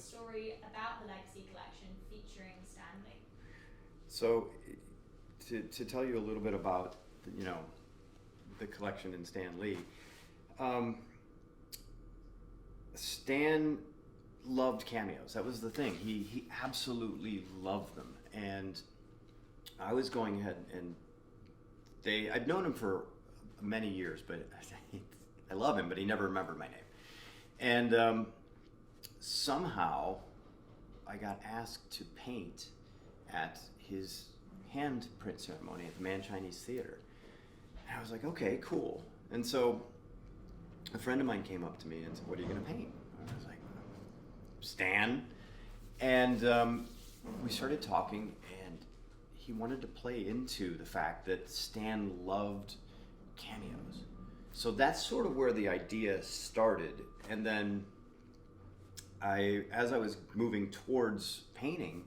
story about the Legacy Collection featuring Stanley. So, to tell you a little bit about, the collection and Stan Lee, Stan loved cameos. That was the thing. He absolutely loved them. And I was going ahead and I'd known him for many years, but I love him, but he never remembered my name. And somehow I got asked to paint at his Handprint Ceremony at the Man Chinese Theater. And I was like, okay, cool. And so a friend of mine came up to me and said, what are you going to paint? And I was like, Stan. And we started talking, and he wanted to play into the fact that Stan loved cameos. So that's sort of where the idea started. And then as I was moving towards painting,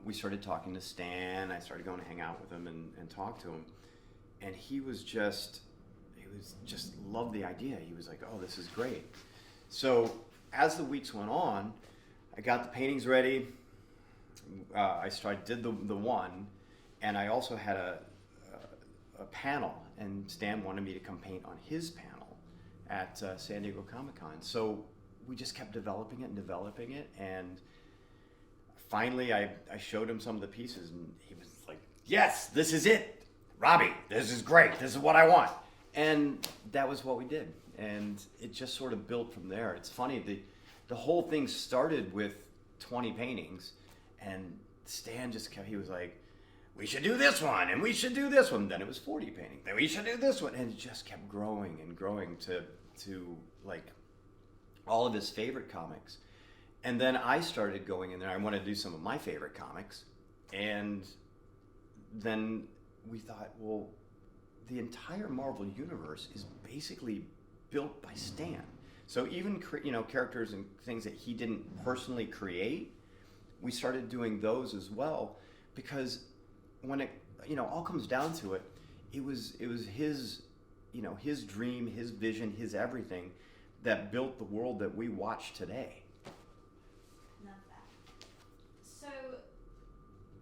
we started talking to Stan. I started going to hang out with him and talk to him. And he was just loved the idea. He was like, oh, this is great. So as the weeks went on, I got the paintings ready. I did the one, and I also had a panel, and Stan wanted me to come paint on his panel at San Diego Comic-Con. So we just kept developing it, and finally I showed him some of the pieces, and he was like, yes, this is it. Robbie, this is great. This is what I want. And that was what we did. And it just sort of built from there. It's funny, the whole thing started with 20 paintings, and Stan he was like, we should do this one, and we should do this one. Then it was 40 paintings. Then we should do this one. And it just kept growing and growing to like all of his favorite comics. And then I started going in there. I wanted to do some of my favorite comics. And then we thought, well, the entire Marvel universe is basically built by Stan. So even characters and things that he didn't personally create, we started doing those as well, because when it all comes down to it, it was his his dream, his vision, his everything that built the world that we watch today. Love that. So,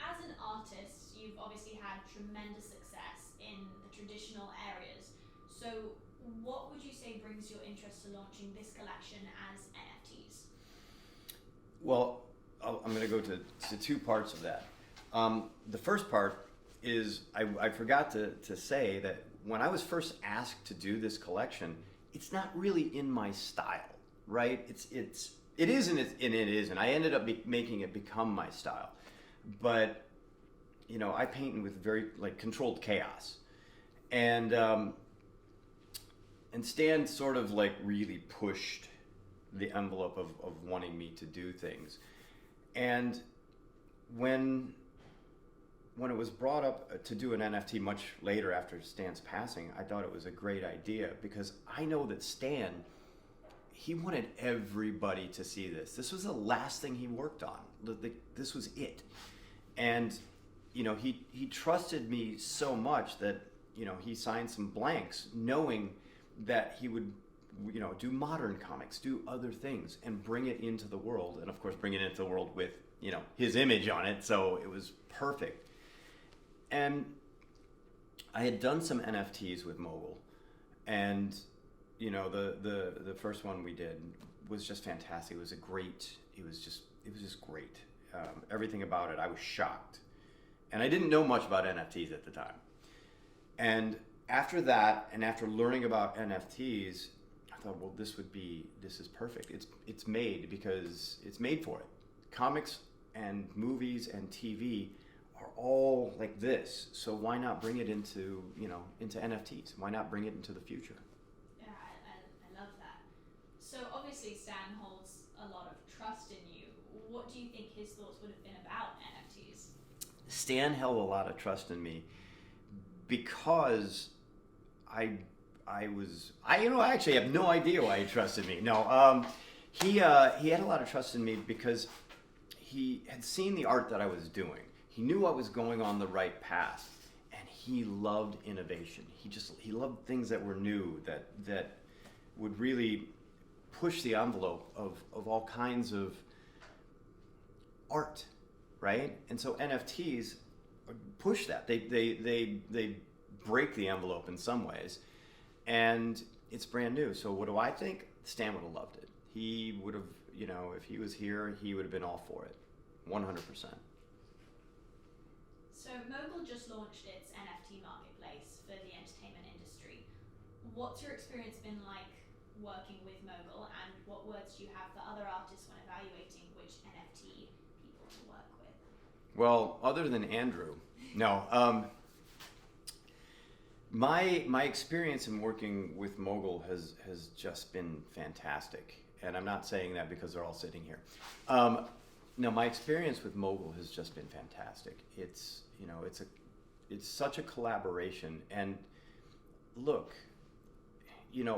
as an artist, you've obviously had tremendous success in the traditional areas. So, what would you say brings your interest to launching this collection as NFTs? Well, I'm going to go to two parts of that. The first part is I forgot to say that when I was first asked to do this collection, it's not really in my style, right? It is and it isn't. I ended up making it become my style, but I paint with very controlled chaos, and Stan sort of really pushed the envelope of wanting me to do things. And when it was brought up to do an NFT much later after Stan's passing, I thought it was a great idea, because I know that Stan, he wanted everybody to see this. This was the last thing he worked on. This was it. And he trusted me so much that he signed some blanks knowing that he would do modern comics, do other things, and bring it into the world, and of course bring it into the world with his image on it. So it was perfect. And I had done some NFTs with Mogul, and the first one we did was just fantastic. It was just great. Everything about it, I was shocked, and I didn't know much about NFTs at the time. And after that, and after learning about NFTs, I thought, well, this is perfect. It's made because it's made for it. Comics and movies and TV are all like this. So why not bring it into NFTs? Why not bring it into the future? Yeah, I love that. So obviously Stan holds a lot of trust in you. What do you think his thoughts would have been about NFTs? Stan held a lot of trust in me because I actually have no idea why he trusted me. No, he had a lot of trust in me because he had seen the art that I was doing. He knew I was going on the right path, and he loved innovation. He loved things that were new, that would really push the envelope of all kinds of art, right? And so NFTs push that. They break the envelope in some ways, and it's brand new. So what do I think? Stan would have loved it. He would have, if he was here, he would have been all for it, 100%. So Mogul just launched its NFT marketplace for the entertainment industry. What's your experience been like working with Mogul, and what words do you have for other artists when evaluating which NFT people to work with? Well, other than Andrew, no. My experience in working with Mogul has just been fantastic, and I'm not saying that because they're all sitting here. No, my experience with Mogul has just been fantastic. It's such a collaboration, and look,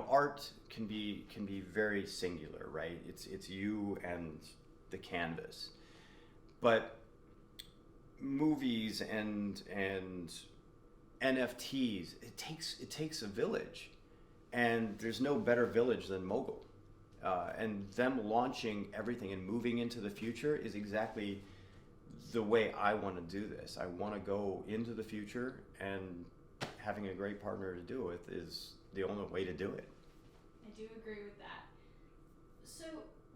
art can be very singular, right? It's you and the canvas, but movies and NFTs, it takes a village, and there's no better village than Mogul. And them launching everything and moving into the future is exactly the way I want to do this. I want to go into the future, and having a great partner to do it with is the only way to do it. I do agree with that. So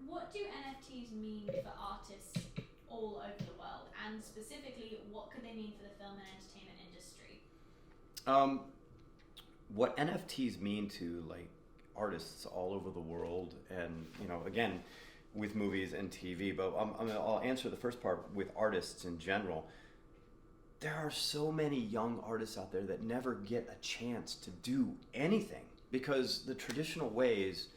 what do NFTs mean for artists all over the world, and specifically what could they mean for the film and entertainment industry? What NFTs mean to artists all over the world, and again with movies and TV, but I'll answer the first part with artists in general. There are so many young artists out there that never get a chance to do anything because the traditional ways,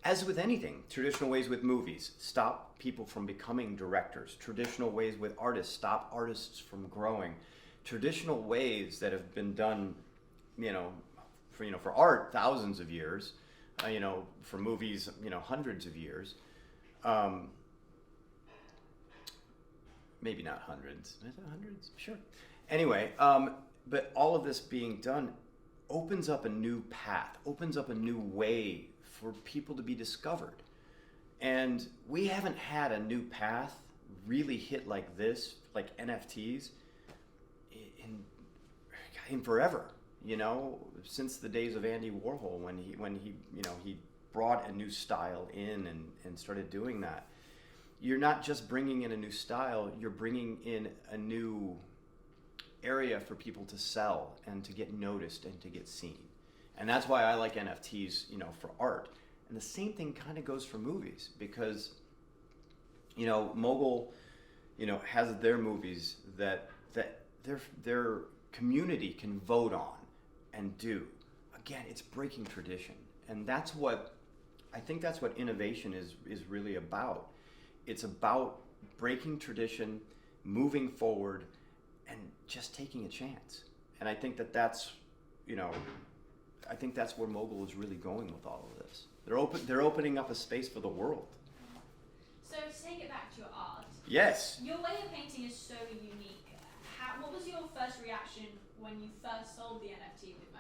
as with anything, traditional ways with movies stop people from becoming directors. Traditional ways with artists stop artists from growing. Traditional ways that have been done, for art, thousands of years, for movies, hundreds of years. Maybe not hundreds. Is it hundreds? Sure. Anyway, but all of this being done opens up a new path, opens up a new way for people to be discovered. And we haven't had a new path really hit like this, like NFTs, in forever. Since the days of Andy Warhol, when he brought a new style in and started doing that. You're not just bringing in a new style, you're bringing in a new area for people to sell and to get noticed and to get seen. And that's why I like NFTs, for art. And the same thing kind of goes for movies, because, Mogul, has their movies that their community can vote on and do. Again, it's breaking tradition. And I think that's what innovation is really about. It's about breaking tradition, moving forward, and just taking a chance. And I think that's where Mogul is really going with all of this. They're opening up a space for the world. So to take it back to your art. Yes. Your way of painting is so unique. What was your first reaction when you first sold the NFT with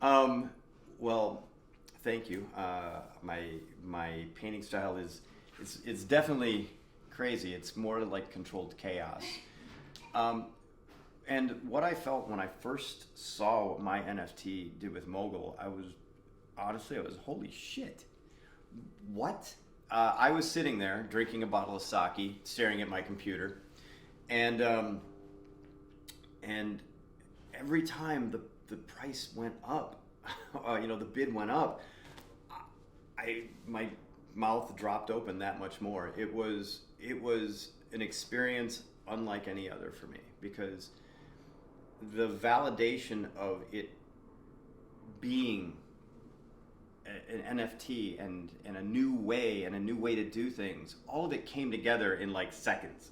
Mogul? Well, thank you. My painting style is definitely crazy. It's more like controlled chaos. And what I felt when I first saw what my NFT did with Mogul, I was holy shit. What? I was sitting there drinking a bottle of sake, staring at my computer, and every time the price went up, the bid went up, my mouth dropped open that much more. It was an experience unlike any other for me, because the validation of it being an NFT and a new way to do things, all of it came together in like seconds.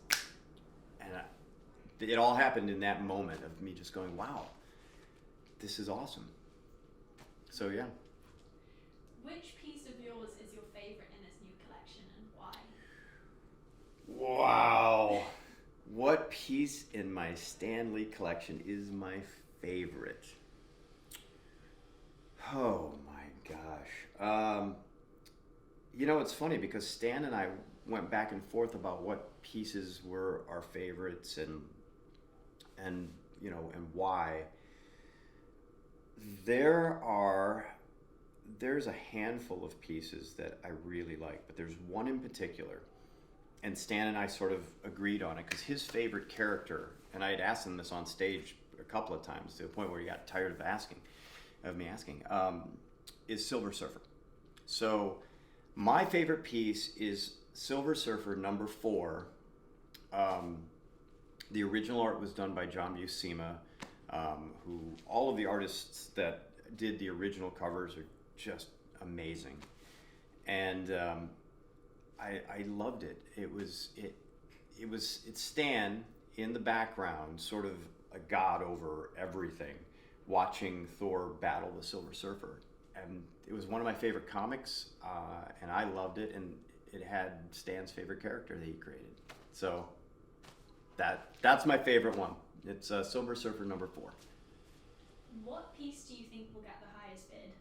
And it all happened in that moment of me just going, wow, this is awesome. So yeah. Which piece of yours is your favorite in this new collection, and why? Wow. What piece in my Stanley collection is my favorite? Oh my gosh. It's funny because Stan and I went back and forth about what pieces were our favorites and you know, and why. There's a handful of pieces that I really like, but there's one in particular, and Stan and I sort of agreed on it because his favorite character, and I had asked him this on stage a couple of times to the point where he got tired of me asking, is Silver Surfer. So my favorite piece is Silver Surfer number 4. The original art was done by John Buscema, who all of the artists that did the original covers are just amazing, and I loved it. It's Stan in the background, sort of a god over everything, watching Thor battle the Silver Surfer, and it was one of my favorite comics, and I loved it, and it had Stan's favorite character that he created. So that's my favorite one. It's Silver Surfer number 4. What piece do you think will get the highest bid?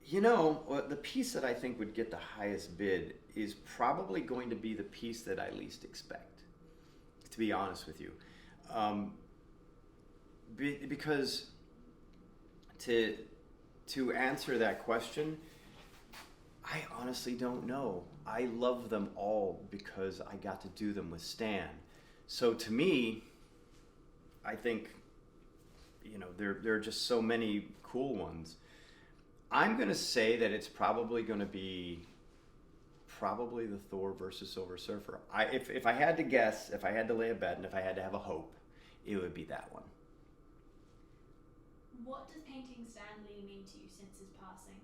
You know, the piece that I think would get the highest bid is probably going to be the piece that I least expect, to be honest with you. Because to answer that question, I honestly don't know. I love them all because I got to do them with Stan. So to me, I think, you know, there are just so many cool ones. I'm going to say that it's probably going to be the Thor versus Silver Surfer. If I had to guess, if I had to lay a bet, and if I had to have a hope, it would be that one. What does painting Stanley mean to you since his passing?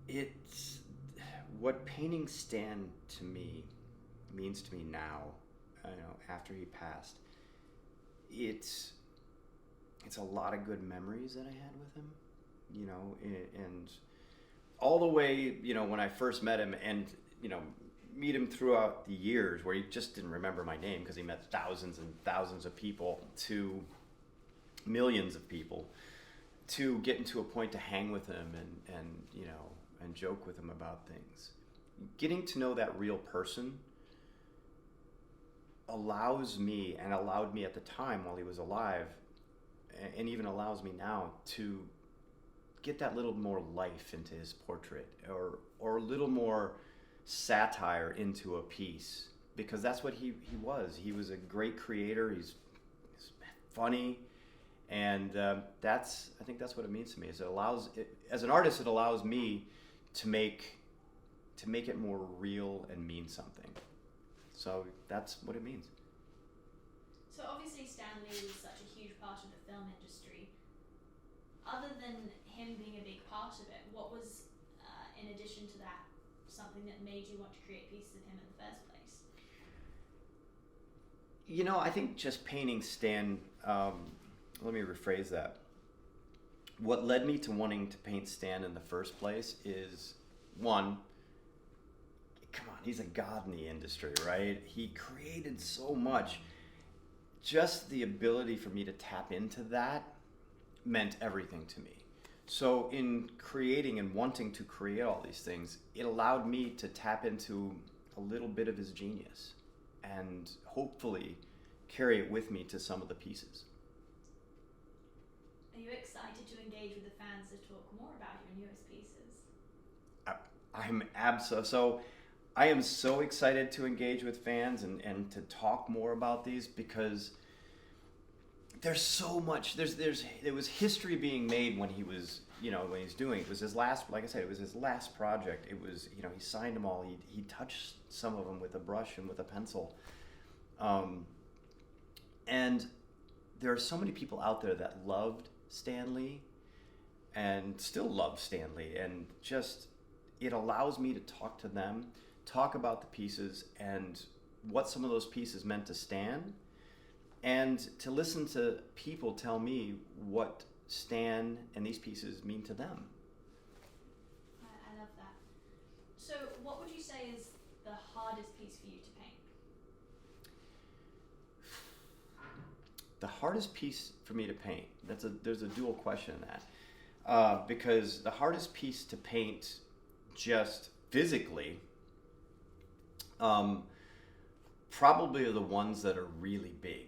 It's what painting Stan to me means to me now, you know, after he passed. It's a lot of good memories that I had with him, you know, and all the way, you know, when I first met him, and, you know, meet him throughout the years where he just didn't remember my name because he met thousands and thousands of people, to millions of people, to getting to a point to hang with him and you know, and joke with him about things. Getting to know that real person allows me, and allowed me at the time while he was alive, and even allows me now, to get that little more life into his portrait, or a little more satire into a piece, because that's what he was. He was a great creator. He's funny, and I think that's what it means to me. Is it allows, as an artist, it allows me to make it more real and mean something. So that's what it means. So obviously Stanley was such a huge part of the film industry. Other than him being a big part of it, what was, in addition to that, something that made you want to create pieces of him in the first place? You know, I think just painting Stan, let me rephrase that. What led me to wanting to paint Stan in the first place is, one, come on, he's a god in the industry, right? He created so much. Just the ability for me to tap into that meant everything to me. So in creating and wanting to create all these things, it allowed me to tap into a little bit of his genius and hopefully carry it with me to some of the pieces. Are you excited to engage with the fans to talk more about your newest pieces? I am so excited to engage with fans and to talk more about these, because there's so much. There was history being made when he was, you know, when he's doing it. It was his last, like I said, it was his last project. It was, you know, he signed them all. He touched some of them with a brush and with a pencil. And there are so many people out there that loved Stanley and still love Stanley, and just, it allows me to talk to them, talk about the pieces and what some of those pieces meant to Stan, and to listen to people tell me what Stan and these pieces mean to them. I love that. So what would you say is the hardest piece for you to paint? The hardest piece for me to paint, there's a dual question in that. because the hardest piece to paint just physically probably are the ones that are really big.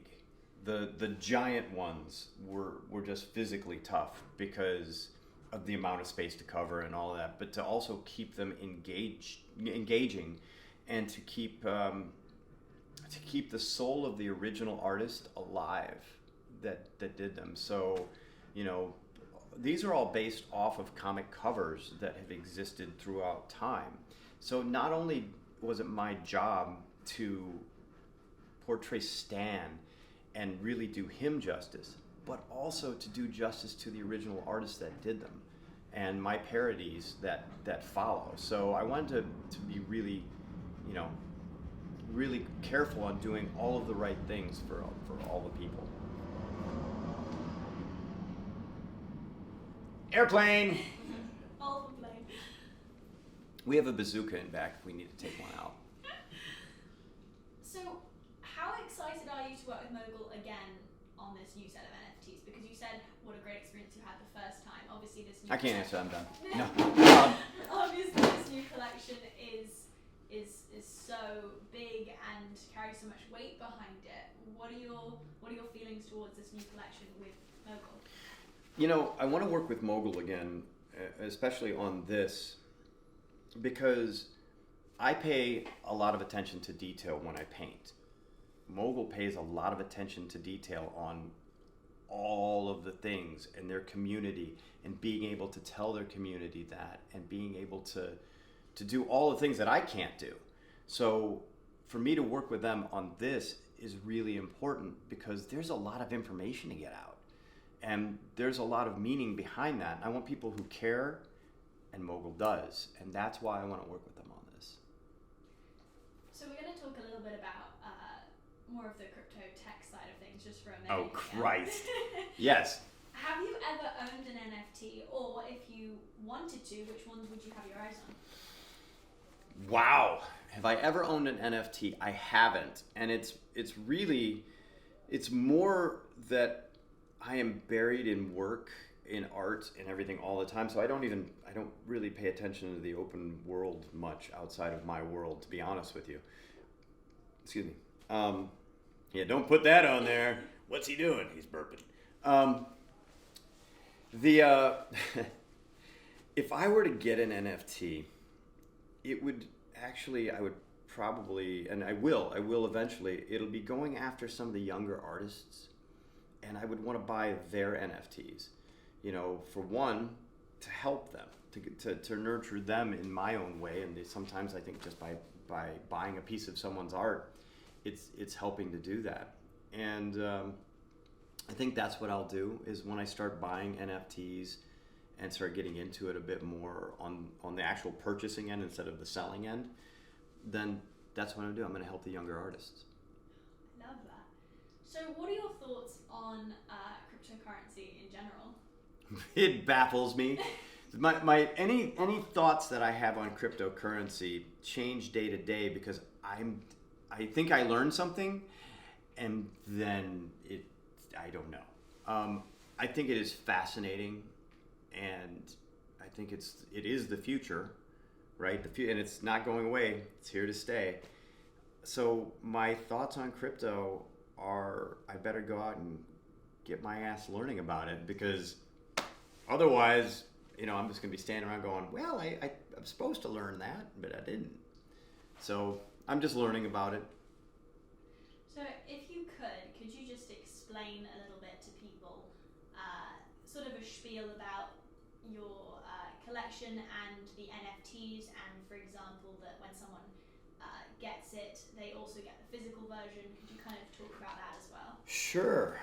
The giant ones were just physically tough because of the amount of space to cover and all that, but to also keep them engaging, and to keep the soul of the original artist alive that did them. So, these are all based off of comic covers that have existed throughout time. So not only was it my job to portray Stan and really do him justice, but also to do justice to the original artists that did them and my parodies that follow. So I wanted to be really, really careful on doing all of the right things for all the people. Airplane! All the plane. We have a bazooka in back if we need to take one out. So, how excited are you to work with Mogul again on this new set of NFTs? Because you said what a great experience you had the first time. Obviously, this new I can't answer. I'm done. No. Obviously, this new collection is so big and carries so much weight behind it. What are your feelings towards this new collection with Mogul? I want to work with Mogul again, especially on this, because I pay a lot of attention to detail when I paint. Mogul pays a lot of attention to detail on all of the things in their community, and being able to tell their community that, and being able to do all the things that I can't do. So for me to work with them on this is really important, because there's a lot of information to get out. And there's a lot of meaning behind that. I want people who care, and Mogul does. And that's why I want to work with them on this. So we're going to talk a little bit about more of the crypto tech side of things just for a minute. Oh, Christ. Yes. Have you ever owned an NFT? Or if you wanted to, which ones would you have your eyes on? Wow. Have I ever owned an NFT? I haven't. And it's more that I am buried in work, in art, and everything all the time. So I don't really pay attention to the open world much outside of my world, to be honest with you. Excuse me. Yeah, don't put that on there. What's he doing? He's burping. If I were to get an NFT, I would probably, and I will eventually, it'll be going after some of the younger artists. And I would want to buy their NFTs, for one, to help them, to nurture them in my own way. And sometimes I think just by buying a piece of someone's art, it's helping to do that. And I think that's what I'll do, is when I start buying NFTs and start getting into it a bit more on the actual purchasing end instead of the selling end, then that's what I'm going to do. I'm going to help the younger artists. Love that. So what are your thoughts on cryptocurrency in general? It baffles me. Any thoughts that I have on cryptocurrency change day to day, because I think I learned something, and then I don't know. I think it is fascinating, and I think it is the future, right? And it's not going away. It's here to stay. So my thoughts on crypto are, I better go out and get my ass learning about it, because otherwise, I'm just going to be standing around going, well, I'm supposed to learn that, but I didn't. So I'm just learning about it. So if you could you just explain a little bit to people, sort of a spiel about your collection and the NFTs, and for example, that when someone gets it, they also get the physical version. Could you kind of talk about that as well? Sure.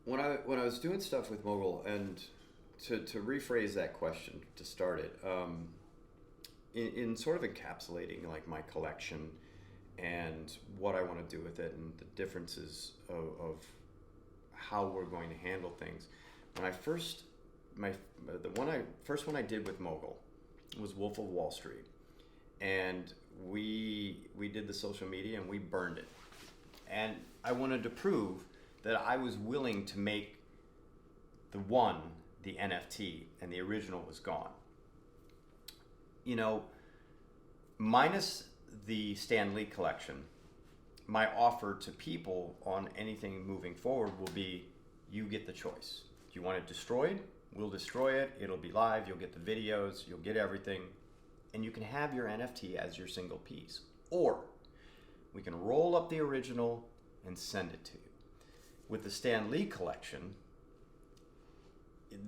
When I was doing stuff with Mogul, and to rephrase that question to start it, in sort of encapsulating like my collection and what I want to do with it, and the differences of how we're going to handle things. When I first one I did with Mogul was Wolf of Wall Street. And we did the social media, and we burned it. And I wanted to prove that I was willing to make the NFT, and the original was gone. You know, minus the Stanley collection, my offer to people on anything moving forward will be, you get the choice. Do you want it destroyed? We'll destroy it. It'll be live. You'll get the videos. You'll get everything. And you can have your NFT as your single piece. Or we can roll up the original and send it to you. With the Stan Lee collection,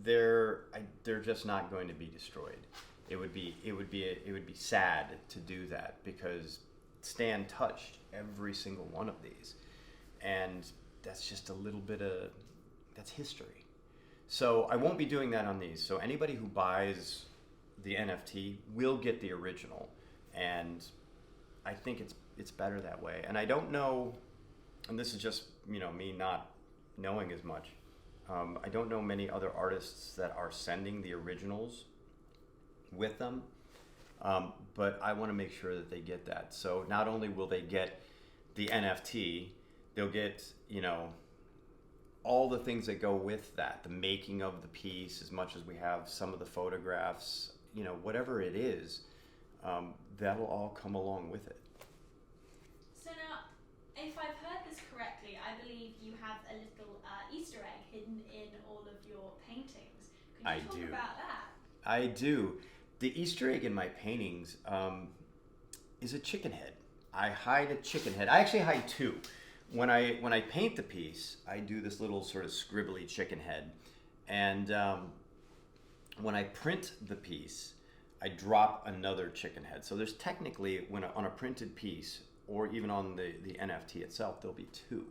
they're just not going to be destroyed. It would be sad to do that, because Stan touched every single one of these, and that's just a little bit of, that's history. So I won't be doing that on these. So anybody who buys the NFT will get the original, and I think it's better that way. And I don't know, and this is just, you know, me not knowing as much. I don't know many other artists that are sending the originals with them, but I want to make sure that they get that. So not only will they get the NFT, they'll get, you know, all the things that go with that, the making of the piece, as much as we have some of the photographs, you know, whatever it is, that'll all come along with it. So now, if I've heard this correctly, I believe you have a little Easter egg hidden in all of your paintings. Can you talk about that? I do. The Easter egg in my paintings is a chicken head. I hide a chicken head. I actually hide two. When I paint the piece, I do this little sort of scribbly chicken head, and when I print the piece, I drop another chicken head. So there's technically, on a printed piece, or even on the NFT itself, there'll be two.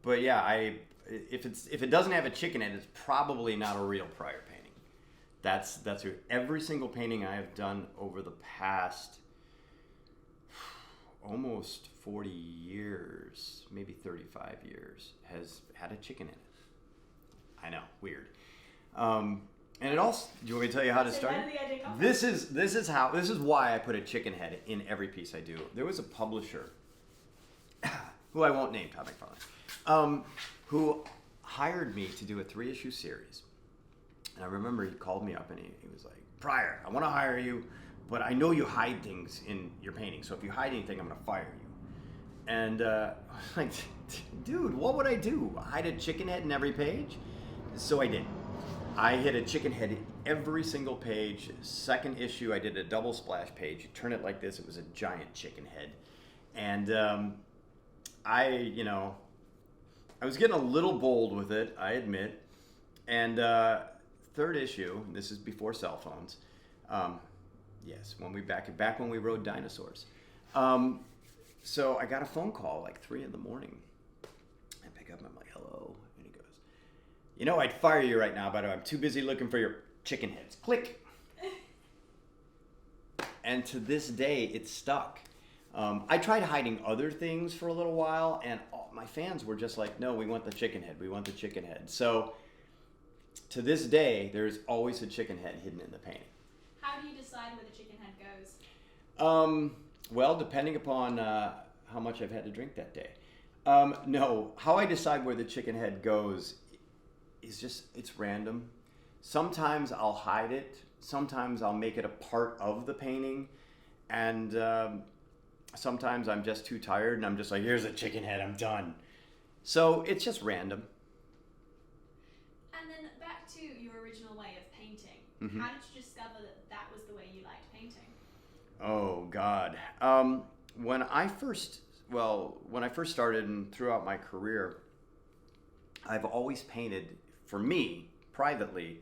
But yeah, if it doesn't have a chicken head, it's probably not a real prior painting. That's every single painting I have done over the past almost 40 years, maybe 35 years, has had a chicken in it. I know, weird. And it also, do you want me to tell you how to start? This is why I put a chicken head in every piece I do. There was a publisher, who I won't name, Todd McFarlane, who hired me to do a 3-issue series. And I remember he called me up and he was like, Pryor, I want to hire you, but I know you hide things in your painting. So if you hide anything, I'm going to fire you. And I was like, dude, what would I do? Hide a chicken head in every page? So I did. I hid a chicken head in every single page. Second issue, I did a double splash page. You turn it like this, it was a giant chicken head. And I was getting a little bold with it, I admit. And third issue, this is before cell phones. Yes, back when we rode dinosaurs. So I got a phone call like 3 a.m. I pick up and I'm like, hello. And he goes, you know, I'd fire you right now, but I'm too busy looking for your chicken heads. Click. And to this day, it's stuck. I tried hiding other things for a little while, and my fans were just like, no, we want the chicken head. We want the chicken head. So to this day, there's always a chicken head hidden in the painting. How do you decide where the chicken head goes? Well, depending upon how much I've had to drink that day. No, how I decide where the chicken head goes is it's random. Sometimes I'll hide it. Sometimes I'll make it a part of the painting. And sometimes I'm just too tired and I'm just like, here's a chicken head, I'm done. So it's just random. And then back to your original way of painting. Mm-hmm. How did you discover that was the way you liked painting? Oh God. When I first started and throughout my career, I've always painted, for me, privately,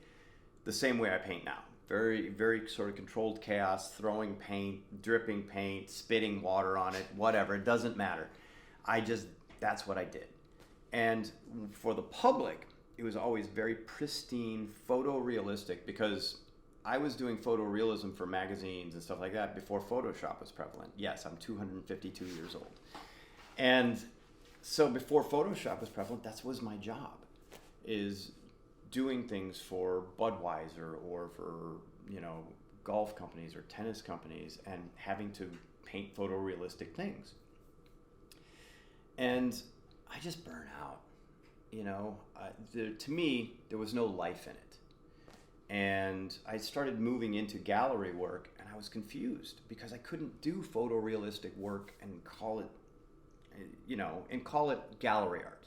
the same way I paint now. Very, very sort of controlled chaos, throwing paint, dripping paint, spitting water on it, whatever, it doesn't matter. That's what I did. And for the public, it was always very pristine, photorealistic, because I was doing photorealism for magazines and stuff like that before Photoshop was prevalent. Yes, I'm 252 years old. And so before Photoshop was prevalent, that was my job, is doing things for Budweiser or for, golf companies or tennis companies and having to paint photorealistic things. And I just burn out. To me, there was no life in it. And I started moving into gallery work, and I was confused because I couldn't do photorealistic work and call it gallery art.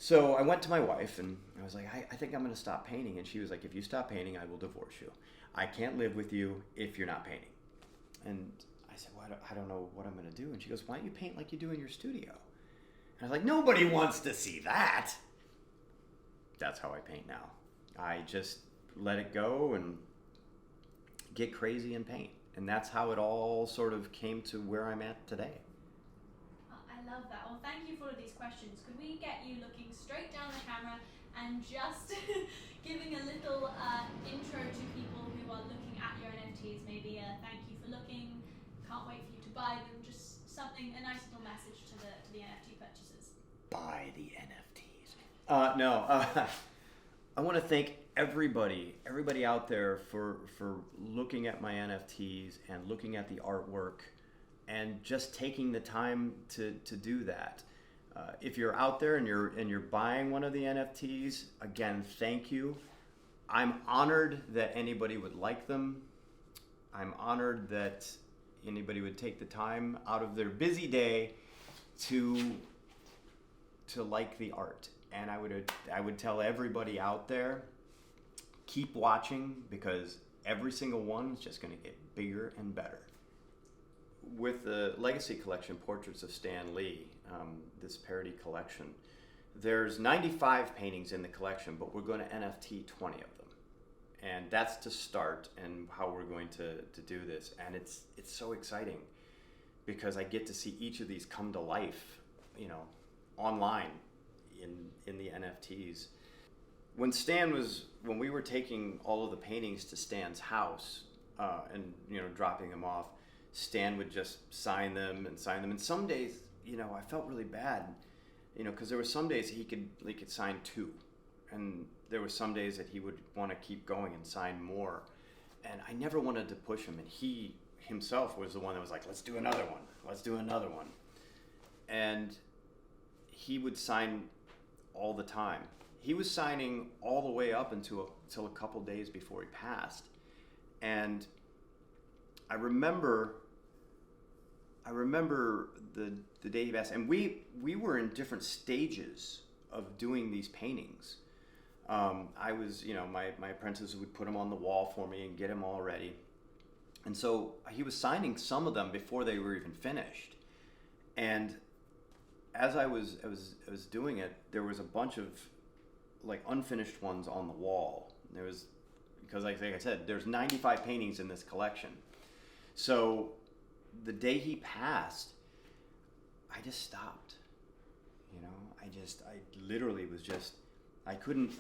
So I went to my wife and I was like, I think I'm going to stop painting. And she was like, if you stop painting, I will divorce you. I can't live with you if you're not painting. And I said, well, I don't know what I'm going to do. And she goes, why don't you paint like you do in your studio? And I was like, nobody wants to see that. That's how I paint now. I just let it go and get crazy and paint. And that's how it all sort of came to where I'm at today. I love that. Well, thank you for all of these questions. Could we get you looking straight down the camera and just giving a little intro to people who are looking at your NFTs? Maybe a thank you for looking, can't wait for you to buy them, just something, a nice little message to the NFT purchasers. Buy the NFTs. I want to thank everybody out there for looking at my NFTs and looking at the artwork and just taking the time to do that. If you're out there and you're buying one of the NFTs, again, thank you. I'm honored that anybody would like them. I'm honored that anybody would take the time out of their busy day to like the art. And I would tell everybody out there, keep watching, because every single one is just going to get bigger and better. With the Legacy Collection, Portraits of Stanley, this parody collection, there's 95 paintings in the collection, but we're going to NFT 20 of them. And that's to start and how we're going to do this. And it's so exciting because I get to see each of these come to life, online in the NFTs. When we were taking all of the paintings to Stan's house and dropping them off, Stan would just sign them. And some days, I felt really bad, because there were some days he could sign 2, and there were some days that he would want to keep going and sign more. And I never wanted to push him, and he himself was the one that was like, let's do another one. And he would sign all the time. He was signing all the way up until a couple days before he passed. And I remember the day he passed, and we were in different stages of doing these paintings. I was, my apprentices would put them on the wall for me and get them all ready. And so he was signing some of them before they were even finished. And as I was doing it, there was a bunch of unfinished ones on the wall. There was, because like I said, there's 95 paintings in this collection. So the day he passed, I just stopped. I literally was just, I didn't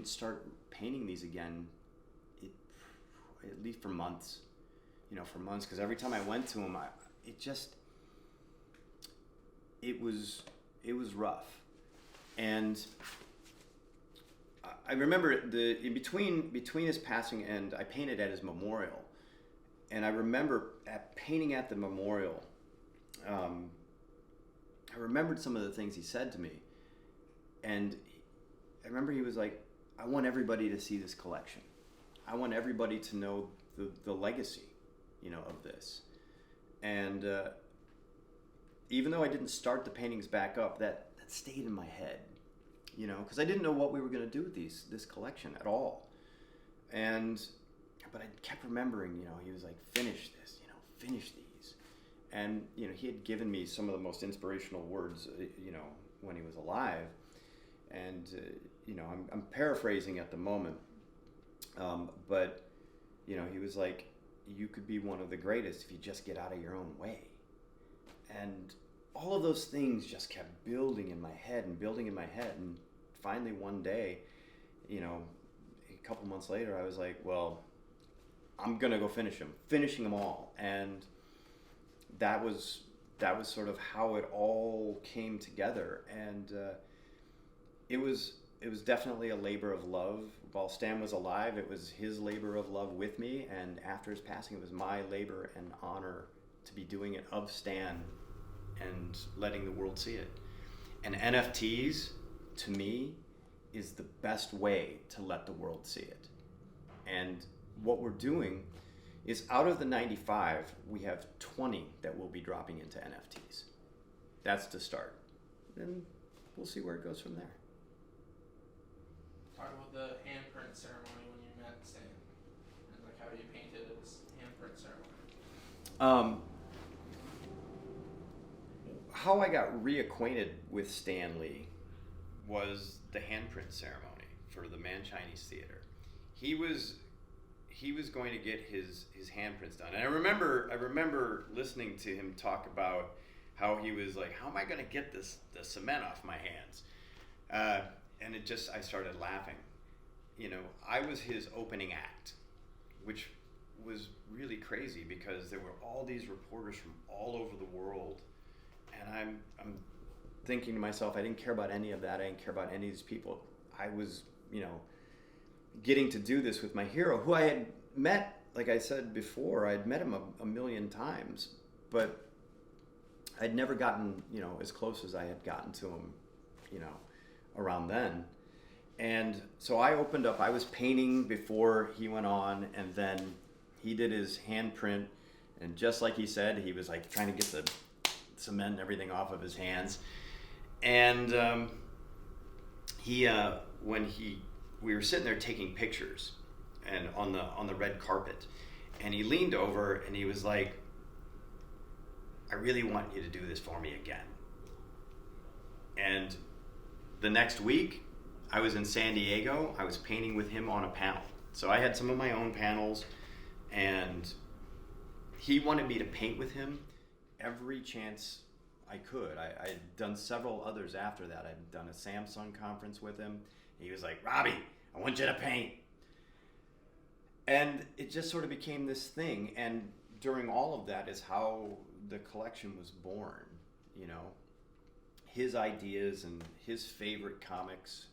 start painting these again, at least for months, because every time I went to him, it was rough. And I remember in between his passing and I painted at his memorial. And I remember painting at the memorial, I remembered some of the things he said to me. And I remember he was like, I want everybody to see this collection. I want everybody to know the legacy, of this. And even though I didn't start the paintings back up, that stayed in my head, because I didn't know what we were going to do with this collection at all. But I kept remembering, he was like, finish this, finish these. And, he had given me some of the most inspirational words, when he was alive. And, I'm paraphrasing at the moment. But, he was like, you could be one of the greatest if you just get out of your own way. And all of those things just kept building in my head. And finally one day, a couple months later, I was like, well, I'm going to go finishing them all. And that was sort of how it all came together. And it was definitely a labor of love. While Stan was alive, it was his labor of love with me. And after his passing, it was my labor and honor to be doing it of Stan and letting the world see it. And NFTs, to me, is the best way to let the world see it. And what we're doing is out of the 95, we have 20 that will be dropping into NFTs. That's the start. Then we'll see where it goes from there. Talk about the handprint ceremony when you met Stan, and like how you painted his handprint ceremony. How I got reacquainted with Stanley was the handprint ceremony for the Man Chinese Theater. He was going to get his handprints done, and I remember listening to him talk about how he was like, how am I going to get the cement off my hands? And I started laughing. You know, I was his opening act, which was really crazy because there were all these reporters from all over the world, and I'm thinking to myself, I didn't care about any of that. I didn't care about any of these people. I was, getting to do this with my hero, who I had met, like I said before, I'd met him a million times, but I'd never gotten, as close as I had gotten to him, around then. And so I opened up, I was painting before he went on, and then he did his handprint, and just like he said, he was like trying to get the cement and everything off of his hands. And we were sitting there taking pictures and on the red carpet, and he leaned over and he was like, I really want you to do this for me again. And the next week I was in San Diego. I was painting with him on a panel. So I had some of my own panels, and he wanted me to paint with him every chance I could. I had done several others after that. I'd done a Samsung conference with him. He was like, Robbie, I want you to paint. And it just sort of became this thing. And during all of that is how the collection was born, his ideas and his favorite comics.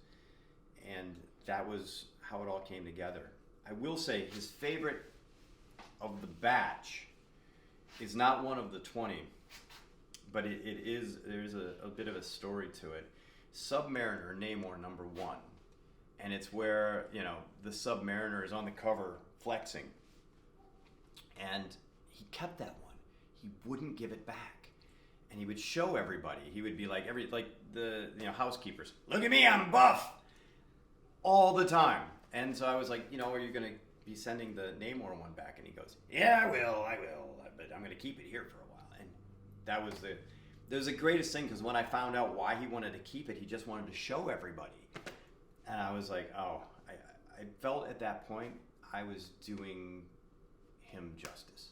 And that was how it all came together. I will say his favorite of the batch is not one of the 20, but there's a bit of a story to it. Submariner Namor #1. And it's where, the Submariner is on the cover flexing. And he kept that one. He wouldn't give it back. And he would show everybody. He would be like the housekeepers, look at me, I'm buff. All the time. And so I was like, are you going to be sending the Namor one back? And he goes, yeah, I will, but I'm going to keep it here for a while. And that was the greatest thing, because when I found out why he wanted to keep it, he just wanted to show everybody. And I was like, oh, I felt at that point I was doing him justice.